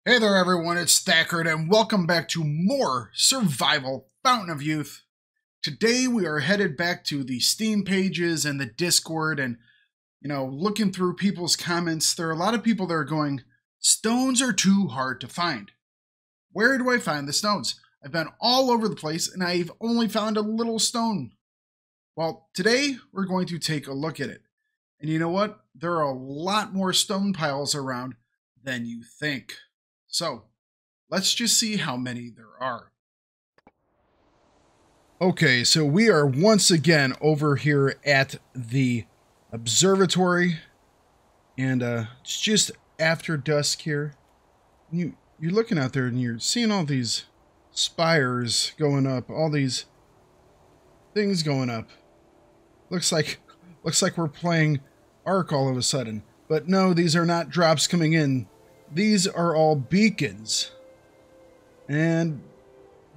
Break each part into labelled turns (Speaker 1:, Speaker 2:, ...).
Speaker 1: Hey there everyone, it's Thakard and welcome back to more Survival Fountain of Youth. Today we are headed back to the Steam pages and the Discord and, looking through people's comments. There are a lot of people that are going, stones are too hard to find. Where do I find the stones? I've been all over the place and I've only found a little stone. Well, today we're going to take a look at it. And you know what? There are a lot more stone piles around than you think. So, let's just see how many there are. Okay, so we are once again over here at the observatory. And it's just after dusk here. You're looking out there and you're seeing all these spires going up, all these things going up. Looks like we're playing Ark all of a sudden. But no, these are not drops coming in. These are all beacons, and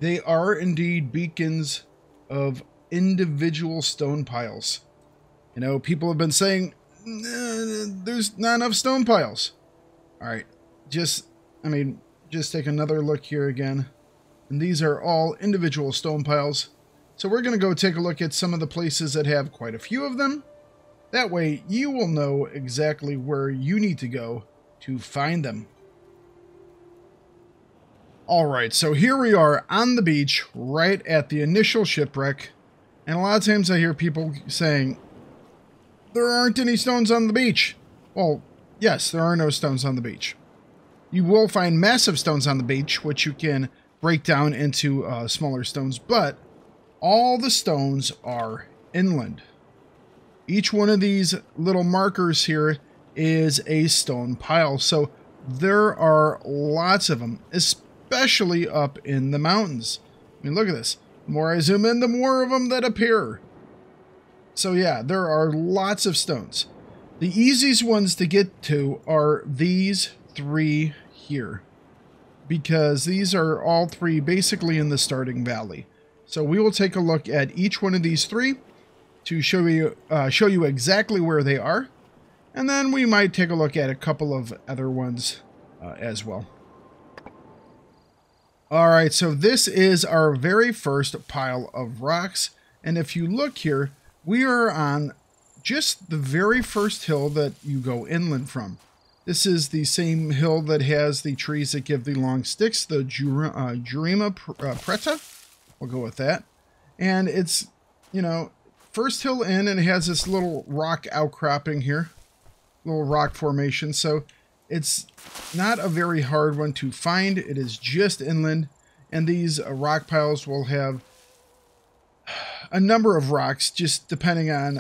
Speaker 1: they are indeed beacons of individual stone piles. You know, people have been saying, there's not enough stone piles. All right, just take another look here again. And these are all individual stone piles. So we're going to go take a look at some of the places that have quite a few of them. That way you will know exactly where you need to go to find them. Alright, so here we are on the beach, right at the initial shipwreck. And a lot of times I hear people saying, there aren't any stones on the beach. Well, yes, there are no stones on the beach. You will find massive stones on the beach, which you can break down into smaller stones, but all the stones are inland. Each one of these little markers here is a stone pile, so there are lots of them, especially up in the mountains. I mean, look at this. The more I zoom in, the more of them that appear. So yeah, there are lots of stones. The easiest ones to get to are these three here, because these are all three basically in the starting valley. So we will take a look at each one of these three to show you exactly where they are. And then we might take a look at a couple of other ones as well. Alright, so this is our very first pile of rocks. And if you look here, we are on just the very first hill that you go inland from. This is the same hill that has the trees that give the long sticks, the Jurima preta. We'll go with that. And it's, first hill in, and it has this little rock outcropping here. Little rock formation, so it's not a very hard one to find. It is just inland, and these rock piles will have a number of rocks, just depending on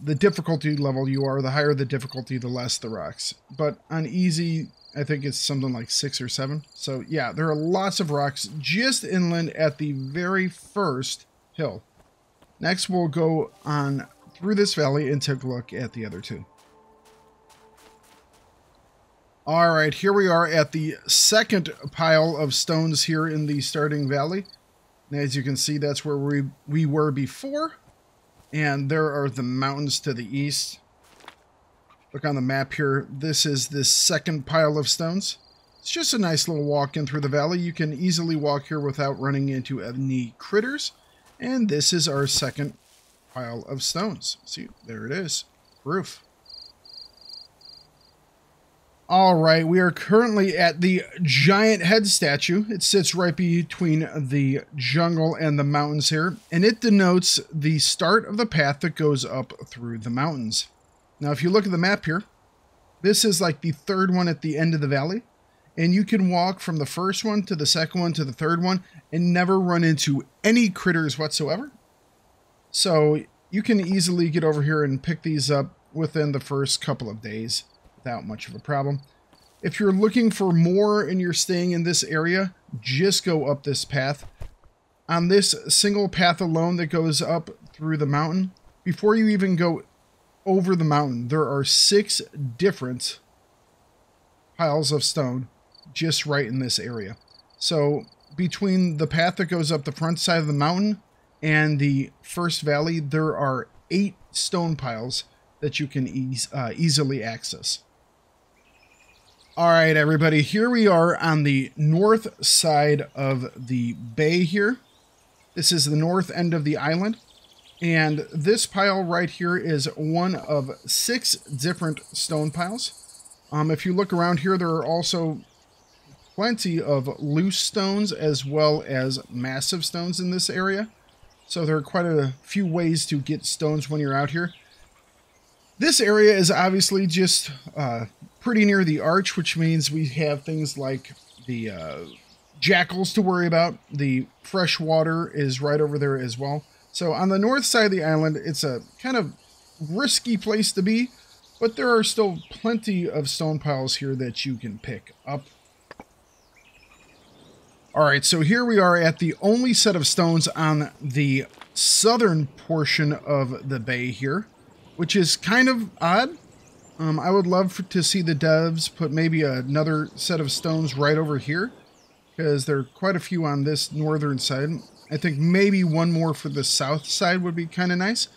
Speaker 1: the difficulty level you are. The higher the difficulty, the less the rocks. But on easy, I think it's something like 6 or 7. So yeah, there are lots of rocks just inland at the very first hill. Next, we'll go on through this valley and take a look at the other two. Alright, here we are at the second pile of stones here in the starting valley. And as you can see, that's where we were before. And there are the mountains to the east. Look on the map here. This is this second pile of stones. It's just a nice little walk in through the valley. You can easily walk here without running into any critters. And this is our second pile of stones. See, there it is. Proof. Alright, we are currently at the giant head statue. It sits right between the jungle and the mountains here, and it denotes the start of the path that goes up through the mountains. Now, if you look at the map here, this is like the third one at the end of the valley, and you can walk from the first one to the second one to the third one and never run into any critters whatsoever. So you can easily get over here and pick these up within the first couple of days without much of a problem. If you're looking for more and you're staying in this area, just go up this path. On this single path alone that goes up through the mountain, before you even go over the mountain, there are 6 different piles of stone just right in this area. So between the path that goes up the front side of the mountain and the first valley, there are 8 stone piles that you can easily access. All right, everybody, here we are on the north side of the bay here. This is the north end of the island. And this pile right here is one of 6 different stone piles. If you look around here, there are also plenty of loose stones as well as massive stones in this area. So there are quite a few ways to get stones when you're out here. This area is obviously just pretty near the arch, which means we have things like the jackals to worry about. The fresh water is right over there as well. So on the north side of the island, it's a kind of risky place to be, but there are still plenty of stone piles here that you can pick up. All right, so here we are at the only set of stones on the southern portion of the bay here, which is kind of odd. I would love to see the devs put maybe another set of stones right over here, because there are quite a few on this northern side. I think maybe one more for the south side would be kind of nice.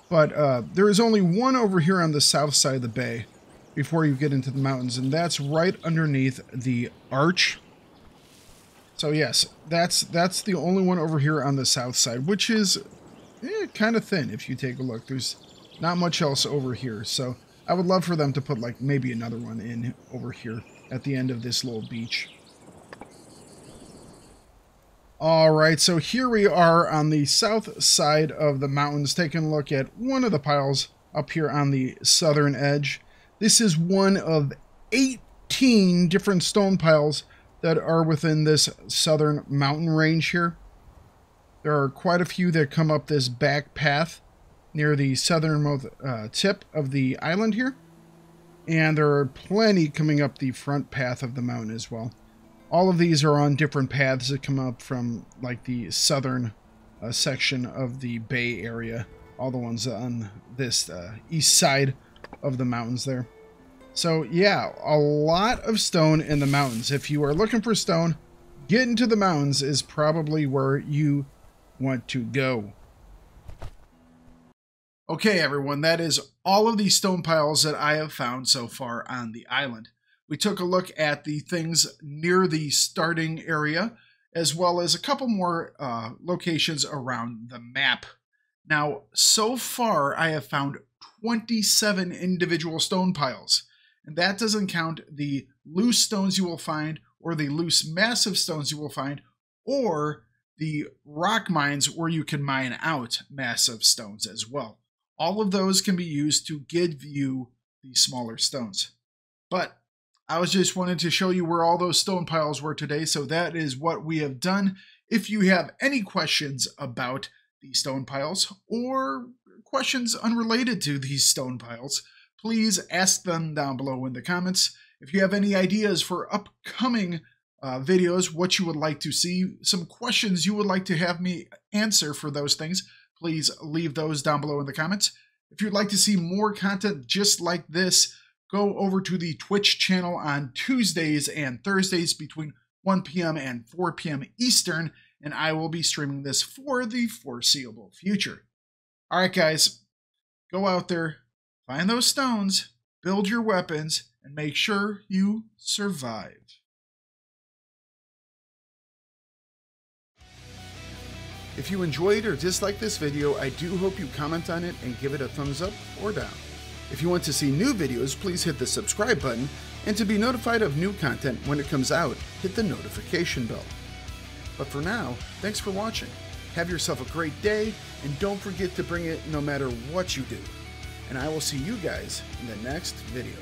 Speaker 1: But there is only one over here on the south side of the bay before you get into the mountains, and that's right underneath the arch. So yes, that's the only one over here on the south side, which is kind of thin if you take a look. There's not much else over here, so I would love for them to put like maybe another one in over here at the end of this little beach. All right, so here we are on the south side of the mountains, taking a look at one of the piles up here on the southern edge. This is one of 18 different stone piles that are within this southern mountain range here. There are quite a few that come up this back path near the southernmost tip of the island here. And there are plenty coming up the front path of the mountain as well. All of these are on different paths that come up from like the southern section of the bay area. All the ones on this east side of the mountains there. So yeah, a lot of stone in the mountains. If you are looking for stone, getting to the mountains is probably where you want to go. Okay, everyone, that is all of the stone piles that I have found so far on the island. We took a look at the things near the starting area, as well as a couple more locations around the map. Now, so far, I have found 27 individual stone piles, and that doesn't count the loose stones you will find, or the loose massive stones you will find, or the rock mines where you can mine out massive stones as well. All of those can be used to give you the smaller stones. But I was just wanted to show you where all those stone piles were today, so that is what we have done. If you have any questions about the stone piles or questions unrelated to these stone piles, please ask them down below in the comments. If you have any ideas for upcoming videos, what you would like to see, some questions you would like to have me answer for those things, please leave those down below in the comments. If you'd like to see more content just like this, go over to the Twitch channel on Tuesdays and Thursdays between 1 p.m. and 4 p.m. Eastern, and I will be streaming this for the foreseeable future. All right, guys, go out there, find those stones, build your weapons, and make sure you survive. If you enjoyed or disliked this video, I do hope you comment on it and give it a thumbs up or down. If you want to see new videos, please hit the subscribe button, and to be notified of new content when it comes out, hit the notification bell. But for now, thanks for watching. Have yourself a great day, and don't forget to bring it no matter what you do. And I will see you guys in the next video.